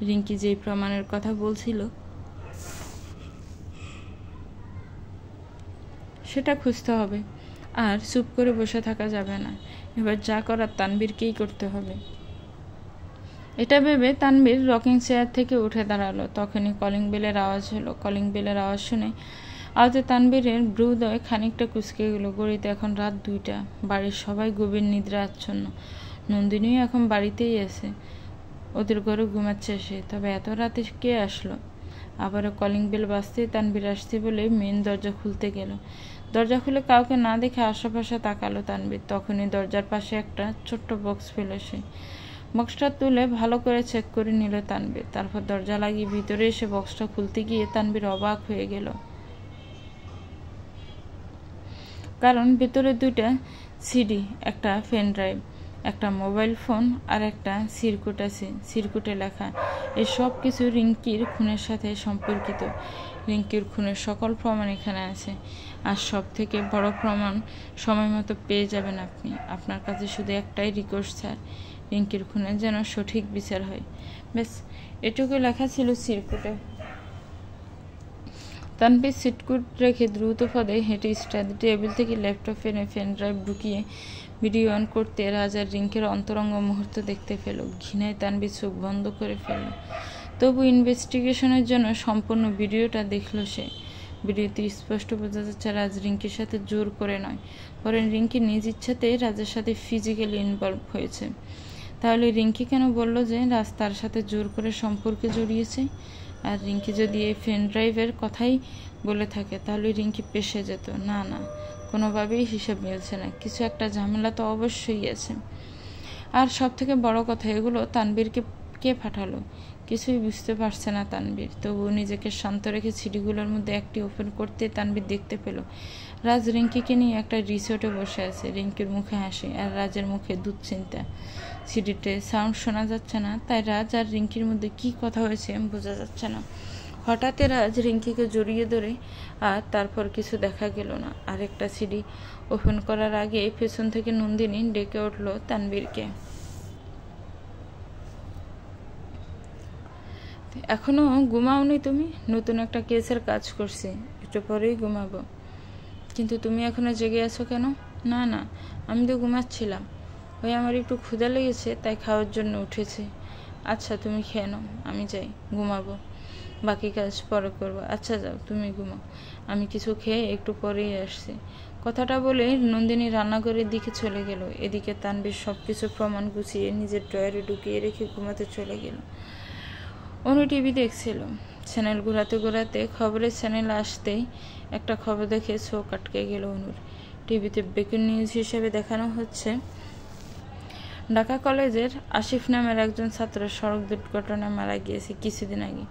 S1: রিঙ্কি যেই প্রমাণের কথা বলছিল সেটা খুঁজতে হবে। আর চুপ করে বসে থাকা যাবে না। এবার যা করার তানবীরকেই করতে হবে। এটা ভেবে তানবীর রকিং চেয়ার থেকে উঠে দাঁড়ালো। তখনই কলিং বেলের আওয়াজ হলো। কলিং বেলের আওয়াজ শুনে আওয়াজে তানবীরের ভ্রুদয় খানিকটা কুঁচকে গেল। গড়িতে এখন রাত 2টা। বাড়ির সবাই গভীর নিদ্রা আচ্ছন্ন। নন্দিনীও এখন বাড়িতেই আছে। ওদের ঘরে ঘুমাচ্ছে সে। তবে এত রাতে কে আসলো? আবারও কলিং বেল বাজতেই তানবীর আসছে বলে মেন দরজা খুলতে গেল। দরজা খুলে কাউকে না দেখে আশেপাশে তাকালো তানবীর। তখনই দরজার পাশে একটা ছোট্ট বক্স পেল সে। বক্সটা তুলে ভালো করে চেক করে নিল তানবীর। তারপর দরজা লাগিয়ে ভিতরে এসে বক্সটা খুলতে গিয়ে তানবীর অবাক হয়ে গেল, কারণ ভেতরে 2টা সিডি, একটা পেন ড্রাইভ, একটা মোবাইল ফোন আর একটা সিরকুট আছে। সিরকুটে লেখা এই সব কিছু রিঙ্কির খুনের সাথে সম্পর্কিত। রিঙ্কির খুনের সকল প্রমাণ এখানে আছে। আর সব থেকে বড় প্রমাণ সময় মতো পেয়ে যাবেন আপনি। আপনার কাছে শুধু একটাই রিকোয়েস্ট স্যার, রিঙ্কির খুনের যেন সঠিক বিচার হয়। ব্যাস, এটুকু লেখা ছিল সিরকুটে। তানবীর সিটকুট রেখে দ্রুত পদে হেঁটে স্টাডি টেবিল থেকে ল্যাপটপ এনে পেন ড্রাইভ ঢুকিয়ে ভিডিও অন করতে রাজার রিঙ্কের অন্তরঙ্গ মুহূর্ত দেখতে পেল। ঘৃণায় তানবীর চোখ বন্ধ করে ফেলল। তবু ইনভেস্টিগেশনের জন্য সম্পূর্ণ ভিডিওটা দেখল সে। ভিডিওতে স্পষ্ট বোঝা যাচ্ছে রাজ রিঙ্কির সাথে জোর করে নয়, বরং রিঙ্কি নিজ ইচ্ছাতেই রাজের সাথে ফিজিক্যালি ইনভলভ হয়েছে। তাহলে রিঙ্কি কেন বলল যে রাজ তার সাথে জোর করে সম্পর্কে জড়িয়েছে? আর রিঙ্কি যদি এই পেন ড্রাইভের কথাই বলে থাকে তাহলে রিঙ্কি পেশে যেত। না না, কোনোভাবেই হিসাব মিলছে না। কিছু একটা ঝামেলা তো অবশ্যই আছে। আর সব থেকে বড় কথা, এগুলো তানবীরকে কে পাঠালো? কিছুই বুঝতে পারছে না তানবীর। তবুও নিজেকে শান্ত রেখে সিডিগুলোর মধ্যে একটি ওপেন করতে তানবীর দেখতে পেল রাজ রিঙ্কিকে নিয়ে একটা রিসোর্টে বসে আছে। রিঙ্কির মুখে হাসি আর রাজের মুখে দুশ্চিন্তা। সিডিতে সাউন্ড শোনা যাচ্ছে না, তাই রাজ আর রিঙ্কির মধ্যে কি কথা হয়েছে বোঝা যাচ্ছে না। হঠাৎ রাজ রিঙ্কিকে জড়িয়ে ধরে, আর তারপর কিছু দেখা গেল না। আরেকটা সিডি ওপেন করার আগে পেছন থেকে নন্দিনী ডেকে উঠল তানবীরকে। এখনো ঘুমাওনি তুমি? নতুন একটা কেসের কাজ করছি, একটু পরেই ঘুমাবো। কিন্তু তুমি এখনো জেগে আছো কেন? না না, আমি তো ঘুমাচ্ছিলাম। ওই আমার একটু ক্ষুধা লেগেছে, তাই খাওয়ার জন্য উঠেছি। আচ্ছা তুমি খেয়ে নাও, আমি যাই, ঘুমাবো। বাকি কাজ পরে করবো। আচ্ছা যাও, তুমি ঘুমাও, আমি কিছু খেয়ে একটু পরেই আসছি। কথাটা বলে নন্দিনী রান্নাঘরের দিকে চলে গেল। এদিকে তানবীর সবকিছু প্রমাণ গুছিয়ে নিজের ড্রয়ারে ঢুকিয়ে রেখে ঘুমাতে চলে গেল। অনু টিভি দেখছিল। চ্যানেল ঘোরাতে ঘোরাতে খবরের চ্যানেল আসতেই একটা খবর দেখে চোখ আটকে গেল অনুর। টিভিতে ব্রেকিং নিউজ হিসেবে দেখানো হচ্ছে, ঢাকা কলেজের আসিফ নামের একজন ছাত্র সড়ক দুর্ঘটনায় মারা গিয়েছে কিছুদিন আগে।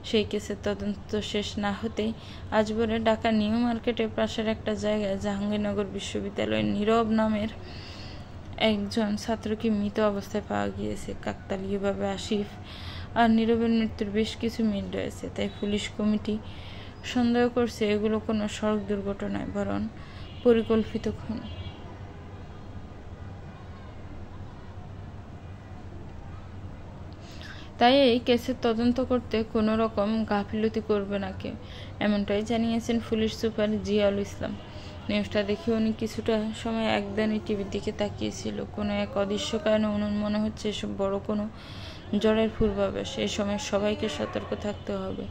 S1: সেই কেসের তদন্ত শেষ না হতেই আজ ভোরে ঢাকা নিউ মার্কেটের পাশের একটা জায়গায় জাহাঙ্গীরনগর বিশ্ববিদ্যালয়ের নীরব নামের একজন ছাত্রকে মৃত অবস্থায় পাওয়া গিয়েছে। কাকতালীয়ভাবে আসিফ আর নীরবের মৃত্যুর বেশ কিছু মিল রয়েছে, তাই পুলিশ কমিটি সন্দেহ করছে এগুলো কোনো সড়ক দুর্ঘটনায়, বরং পরিকল্পিত খুন। তাই এই কেসের তদন্ত করতে কোনো রকম গাফিলতি করবে না কেউ, এমনটাই জানিয়েছেন পুলিশ সুপার জিয়াউল ইসলাম। নিউজটা দেখে উনি কিছুটা সময় একদানি টিভির দিকে তাকিয়েছিল। কোনো এক অদৃশ্য কারণে উনার মনে হচ্ছে এসব বড় কোনো জ্বরের পূর্বাভাস। এই সময় সবাইকে সতর্ক থাকতে হবে।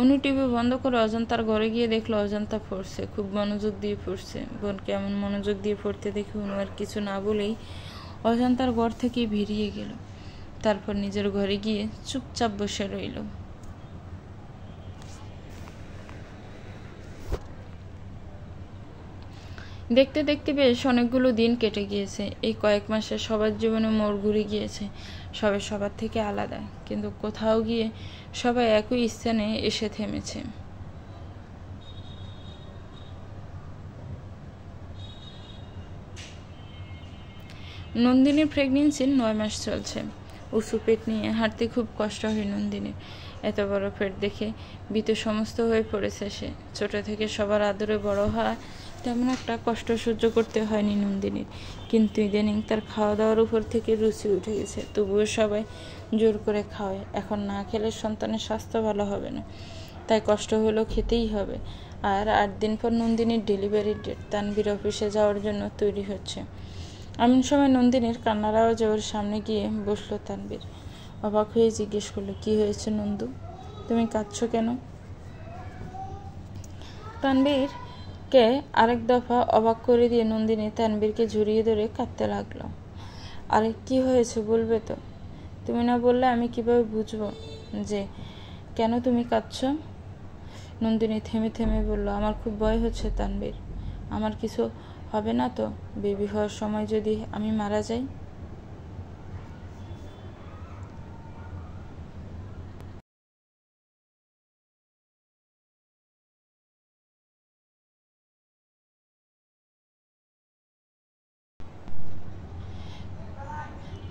S1: অনু টিভি বন্ধ করে অজন্তার ঘরে গিয়ে দেখলো অজন্তা পড়ছে, খুব মনোযোগ দিয়ে পড়ছে। বোনকে এমন মনোযোগ দিয়ে পড়তে দেখে অনু আর কিছু না বলেই অজন্তার ঘর থেকে বেরিয়ে গেল। তারপর নিজের ঘরে গিয়ে চুপচাপ বসে রইল। দেখতে দেখতে বেশ অনেকগুলো দিন কেটে গিয়েছে। এই কয়েক মাসে সবার জীবনে মোড় ঘুরে গিয়েছে। সবাই সবার থেকে আলাদা, কিন্তু কোথাও গিয়ে সবাই একই স্থানে এসে থেমেছে। নন্দিনীর প্রেগনেন্সির 9 মাস চলছে। উঁচু পেট নিয়ে হাঁটতে খুব কষ্ট হয় নন্দিনীর। এত বড় পেট দেখে ভীত সমস্ত হয়ে পড়েছে সে। ছোট থেকে সবার আদরে বড় হওয়া তেমন একটা কষ্ট সহ্য করতে হয়নি নন্দিনীর, কিন্তু ইদানিং তার খাওয়া দাওয়ার উপর থেকে রুচি উঠে গেছে। তবুও সবাই জোর করে খাওয়ায়। এখন না খেলে সন্তানের স্বাস্থ্য ভালো হবে না, তাই কষ্ট হলেও খেতেই হবে। আর 8 দিন পর নন্দিনীর ডেলিভারি ডেট। তানভীর অফিসে যাওয়ার জন্য তৈরি হচ্ছে। এমন সময় নন্দিনীর কান্নার আওয়াজে ওর সামনে গিয়ে বসলো তানভীর। অবাক হয়ে জিজ্ঞেস করলো, কি হয়েছে নন্দু, তুমি কাঁদছো কেন? তানভীরকে আরেক দফা অবাক করে দিয়ে নন্দিনী তানভীরকে জড়িয়ে ধরে কাঁদতে লাগলো। আরে কি হয়েছে বলবে তো? তুমি না বললে আমি কিভাবে বুঝবো যে কেন তুমি কাঁদছো? নন্দিনী থেমে থেমে বলল, আমার খুব ভয় হচ্ছে তানভীর। আমার কিছু হবে না তো? বেবি হওয়ার সময় যদি আমি মারা যাই?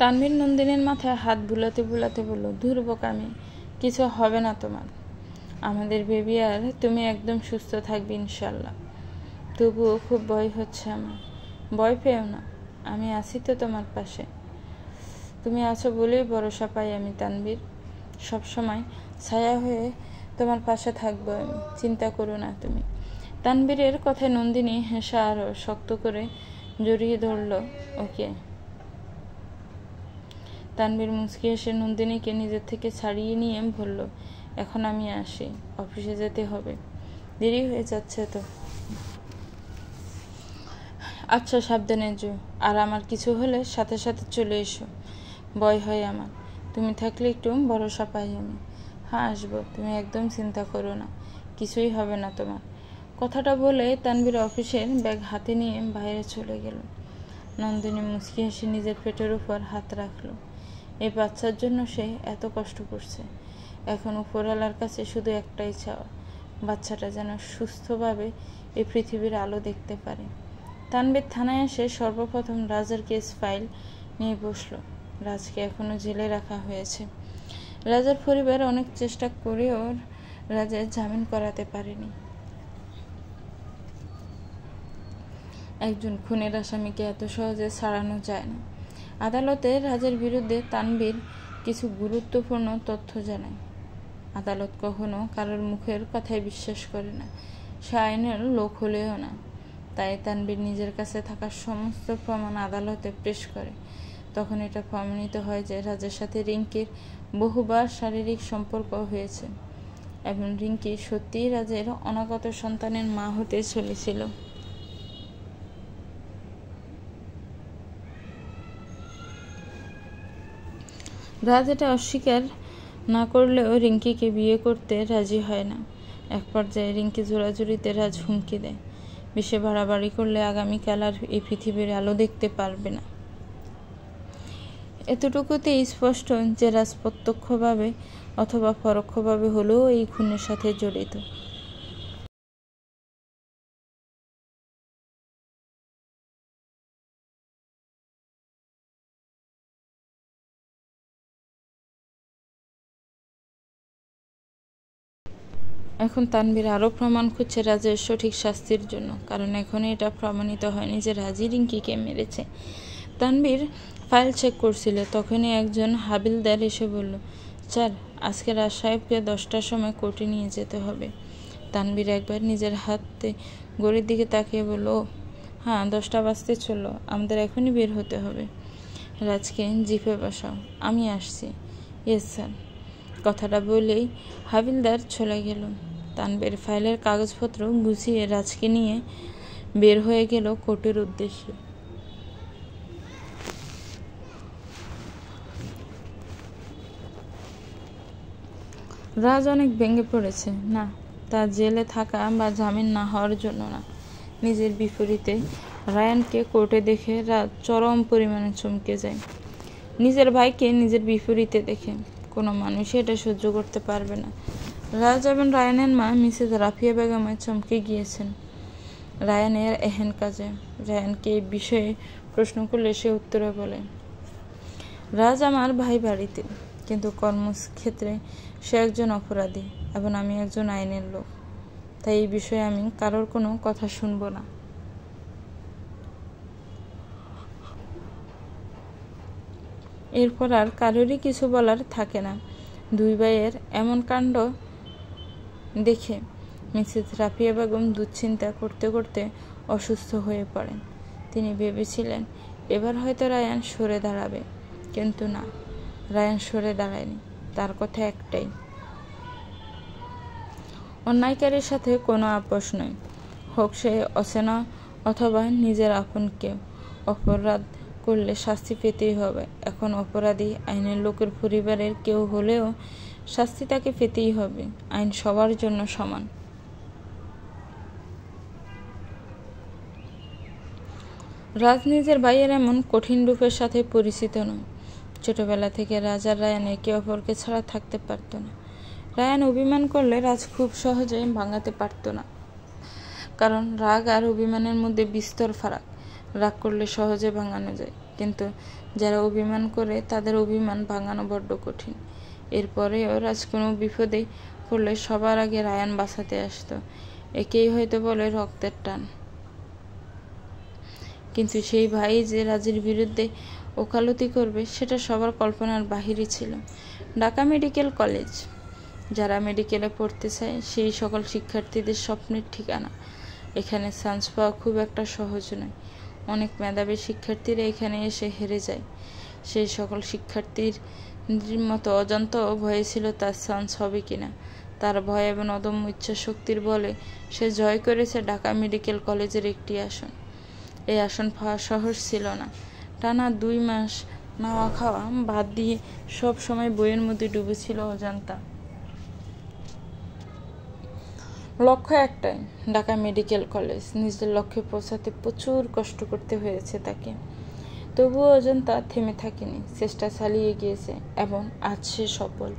S1: তানভীর নন্দিনীর মাথায় হাত বুলাতে বুলাতে বলল, ধুর বোকামি, কিছু হবে না তোমার। আমাদের বেবি আর তুমি একদম সুস্থ থাকবে ইনশাল্লাহ। তবুও খুব ভয় হচ্ছে আমার। ভয় পেও না, আমি আছি তো তোমার পাশে। তুমি আছো বলেই ভরসা পাই আমি তানভীর। সবসময় ছায়া হয়ে তোমার পাশে থাকবো আমি, চিন্তা করো না তুমি। তানভীরের কথায় নন্দিনী হেসে আরো শক্ত করে জড়িয়ে ধরল ওকে। তানভীর মুচকি এসে নন্দিনীকে নিজের থেকে ছাড়িয়ে নিয়ে বলল, এখন আমি আসি, অফিসে যেতে হবে, দেরি হয়ে যাচ্ছে তো। আচ্ছা, সাবধানে যেও। আর আমার কিছু হলে সাথে সাথে চলে এসো। ভয় হয় আমার, তুমি থাকলে একটু ভরসা পাই আমি। হ্যাঁ আসবো, তুমি একদম চিন্তা করো না, কিছুই হবে না তোমার। কথাটা বলে তানভীর অফিসের ব্যাগ হাতে নিয়ে বাইরে চলে গেল। নন্দিনী মুচকি হেসে নিজের পেটের উপর হাত রাখলো। এই বাচ্চার জন্য সে এত কষ্ট করছে। এখন উপরওয়ালার কাছে শুধু একটাই চাওয়া, বাচ্চাটা যেন সুস্থভাবে এই পৃথিবীর আলো দেখতে পারে। তানভীর থানায় এসে সর্বপ্রথম রাজের কেস ফাইল নিয়ে বসলো। রাজকে এখনো জেলে রাখা হয়েছে। রাজার পরিবার অনেক চেষ্টা করেও রাজের জামিন করাতে পারেনি। একজন খুনের আসামিকে এত সহজে ছাড়ানো যায় না। আদালতে রাজের বিরুদ্ধে তানভীর কিছু গুরুত্বপূর্ণ তথ্য জানায়। আদালত কখনো কারোর মুখের কথায় বিশ্বাস করে না, সে আইনের লোক হলেও না। তাই তানভীর নিজের কাছে থাকা সমস্ত প্রমাণ আদালতে পেশ করে। তখন এটা প্রমাণিত হয় যে রাজের সাথে রিঙ্কির বহুবার শারীরিক সম্পর্ক হয়েছে এবং রিঙ্কি সত্যিই রাজের অনাগত সন্তানের মা হতে চলেছিল। রাজ এটা অস্বীকার না করলেও রিঙ্কিকে বিয়ে করতে রাজি হয় না। এক পর্যায়ে রিঙ্কি জোরাজুরিতে রাজ হুমকি দেয়, বেশি বাড়াবাড়ি করলে আগামীকাল আর এই পৃথিবীর আলো দেখতে পারবে না। এতটুকুতেই স্পষ্ট যে রাজ প্রত্যক্ষভাবে অথবা পরোক্ষভাবে হলেও এই খুনের সাথে জড়িত। এখন তানভীর আরও প্রমাণ খুঁজছে রাজের সঠিক শাস্তির জন্য, কারণ এখনই এটা প্রমাণিত হয়নি যে রাজই রিঙ্কিকে মেরেছে। তানভীর ফাইল চেক করছিল, তখনই একজন হাবিলদার এসে বলল, স্যার আজকে রাজ সাহেবকে 10টার সময় কোর্টে নিয়ে যেতে হবে। তানভীর একবার নিজের হাতে ঘড়ির দিকে তাকিয়ে বলল, হ্যাঁ 10টা বাজতে চললো, আমাদের এখনই বের হতে হবে। রাজকে জিপে বসাও, আমি আসছি। Yes sir. কথাটা বলেই হাবিলদার চলে গেল। তানভীর ফাইলের কাগজপত্র গুছিয়ে রাজকে নিয়ে বের হয়ে গেল কোর্টের উদ্দেশ্যে। রাজ অনেক ভেঙে পড়েছে। না, তার জেলে থাকা বা জামিন না হওয়ার জন্য না, নিজের বিপরীতে রায়ানকে কোর্টে দেখে রাজ চরম পরিমাণে চমকে যায়। নিজের ভাইকে নিজের বিপরীতে দেখে কোনো মানুষই এটা সহ্য করতে পারবে না। রাজ এবং রায়ানের মা মিসেস রাফিয়া বেগমে চমকে গিয়েছেন রায়ানের এহেন কাজে। রায়ানকে এই বিষয়ে প্রশ্ন করলে সে উত্তরে বলে, রাজ আমার ভাই বাড়িতে, কিন্তু কর্মক্ষেত্রে সে একজন অপরাধী এবং আমি একজন আইনের লোক, তাই এই বিষয়ে আমি কারোর কোনো কথা শুনব না। এরপর আর কারোরই কিছু বলার থাকে না। দুই ভাইয়ের এমন কাণ্ড দেখে মিসেস রাফিয়া বেগম দুশ্চিন্তা করতে করতে অসুস্থ হয়ে পড়েন। তিনি ভেবেছিলেন এবার হয়তো রায়ান সরে দাঁড়াবে, কিন্তু না, রায়ান সরে দাঁড়ায়নি। তার কথা একটাই, অন্যায়কারীর সাথে কোনো আপোষ নয়, হোক সে অচেনা অথবা নিজের আপন কেউ। অপরাধ করলে শাস্তি পেতেই হবে। এখন অপরাধী আইনের লোকের পরিবারের কেউ হলেও শাস্তি তাকে পেতেই হবে। আইন সবার জন্য সমান। রাজ নিজের ভাইয়ের এমন কঠিন রূপের সাথে পরিচিত নয়। ছোটবেলা থেকে রাজ আর রায়ান একে অপরকে ছাড়া থাকতে পারত না। রায়ান অভিমান করলে রাজ খুব সহজে ভাঙাতে পারত না, কারণ রাগ আর অভিমানের মধ্যে বিস্তর ফারাক। রাগ করলে সহজে ভাঙানো যায়, কিন্তু যারা অভিমান করে তাদের অভিমান ভাঙানো বড্ড কঠিন। এরপরেও রাজ কোনো বিপদে পড়লে সবার আগে রায়ান বাঁচাতে আসতো। একেই হয়তো বলে রক্তের টান। কিন্তু সেই ভাই যে রাজের বিরুদ্ধে ওকালতি করবে সেটা সবার কল্পনার বাহিরে ছিল। ঢাকা মেডিকেল কলেজ, যারা মেডিকেলে পড়তে চায় সেই সকল শিক্ষার্থীদের স্বপ্নের ঠিকানা। এখানে চান্স পাওয়া খুব একটা সহজ নয়। অনেক মেধাবী শিক্ষার্থীরা এখানে এসে হেরে যায়। সেই সকল শিক্ষার্থীর মতো অজান্তাও ভয়ে ছিল তার চান্স হবে কিনা। তার ভয় এবং অদম্য ইচ্ছা শক্তির বলে সে জয় করেছে ঢাকা মেডিকেল কলেজের একটি আসন। এই আসন পাওয়া সহজ ছিল না। টানা 2 মাস নাওয়া খাওয়া বাদ দিয়ে সব সময় বইয়ের মধ্যে ডুবেছিল অজান্তা। লক্ষ্য একটাই, ঢাকা মেডিকেল কলেজ। নিজের লক্ষ্যে পৌঁছাতে প্রচুর কষ্ট করতে হয়েছে তাকে। তবুও অজান্তা থেমে থাকেনি, চেষ্টা চালিয়ে গিয়েছে এবং আজ সে সফল।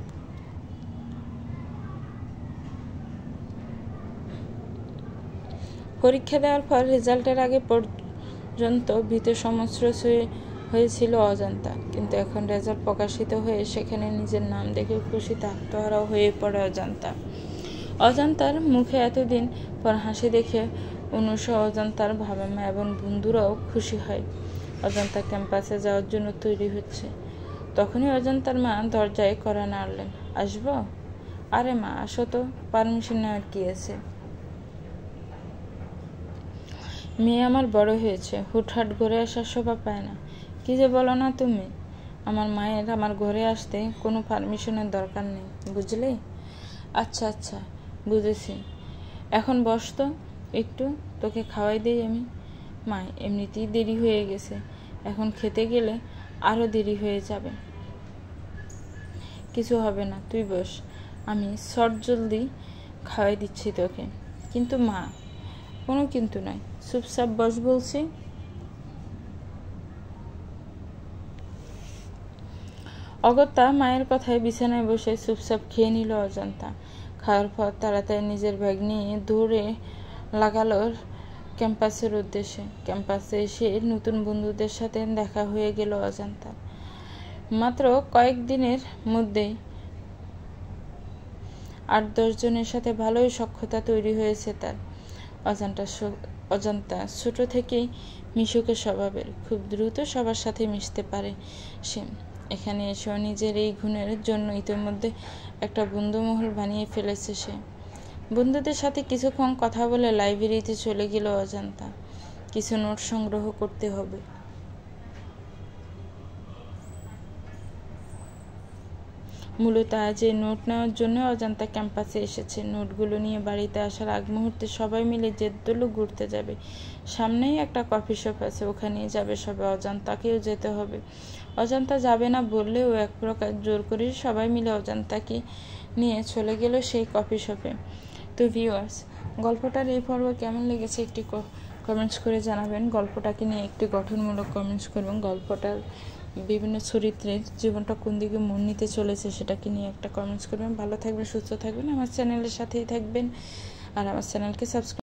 S1: পরীক্ষা দেওয়ার পর রেজাল্টের আগে পর্যন্ত ভীত সন্ত্রস্ত হয়েছিল অজান্তা, কিন্তু এখন রেজাল্ট প্রকাশিত হয়ে সেখানে নিজের নাম দেখে খুশিতে আত্মহারা হয়ে পড়ে অজান্তা। অজান্তার মুখে এতদিন পর হাসি দেখে অনুষা, অজান্তার বাবা মা এবং বন্ধুরাও খুশি হয়। অজান্তা ক্যাম্পাসে যাওয়ার জন্য তৈরি হচ্ছে। তখনই অজান্তার মা দরজায় কড়া নাড়লেন। আসবো? আরে মা, আসো তো, পারমিশন নেওয়ার কি আছে? মেয়ে আমার বড় হয়েছে, হুটহাট ঘরে আসার শোভা পায় না। কি যে বলো না তুমি? আমার মায়ের আমার ঘরে আসতে কোনো পারমিশনের দরকার নেই, বুঝলে? আচ্ছা আচ্ছা, বুঝেছি। এখন বস তো একটু, তোকে খাওয়াই দিই আমি। মা, এমনিতেই দেরি হয়ে গেছে, এখন খেতে গেলে আরও দেরি হয়ে যাবে। কিছু হবে না, তুই বস, আমি জলদি খাওয়াই দিচ্ছি তোকে। কিন্তু মা। কোনো কিন্তু নয়, চুপচাপ বস বলছি। অগত্যা মায়ের কথায় বিছানায় বসে চুপচাপ খেয়ে নিল অজান্তা। খাওয়ার পর তাড়াতাড়ি নিজের ব্যাগ নিয়ে দৌড়ে লাগালো ক্যাম্পাসের উদ্দেশ্যে। ক্যাম্পাসে এসে নতুন বন্ধুদের সাথে দেখা হয়ে গেল অজান্তা। মাত্র কয়েকদিনের মধ্যেই 8-10 জনের সাথে ভালোই সখ্যতা তৈরি হয়েছে তার। অজান্তা ছোট থেকেই মিশুকে স্বভাবের, খুব দ্রুত সবার সাথে মিশতে পারে সে। এখানে এসেও নিজের এই গুণের জন্য ইতিমধ্যে একটা বন্ধুমহল বানিয়ে ফেলেছে সে। বন্ধুদের সাথে কিছুক্ষণ কথা বলে লাইব্রেরিতে চলে গেল অজান্তা। কিছু নোট সংগ্রহ করতে হবে। মূলত আজ এই নোট নেওয়ার জন্য অজান্তা ক্যাম্পাসে এসেছে। নোটগুলো নিয়ে বাড়িতে আসার আগ মুহূর্তে সবাই মিলে জেদ্দলু ঘুরতে যাবে। সামনেই একটা কফি শপ আছে, ওখানেই যাবে সবাই। অজান্তাকেও যেতে হবে। অজান্তা যাবে না বললেও এক প্রকার জোর করে সবাই মিলে অজান্তাকে নিয়ে চলে গেল সেই কফি শপে। তো ভিউয়ার্স, গল্পটার এই পর্ব কেমন লেগেছে একটি কমেন্টস করে জানাবেন। গল্পটাকে নিয়ে একটি গঠনমূলক কমেন্টস করবেন। গল্পটার বিভিন্ন চরিত্রের জীবনটা কোন দিকে মন নিতে চলেছে সেটাকে নিয়ে একটা কমেন্টস করবেন। ভালো থাকবেন, সুস্থ থাকবেন, আমার চ্যানেলের সাথেই থাকবেন আর আমার চ্যানেলকে সাবস্ক্রাইব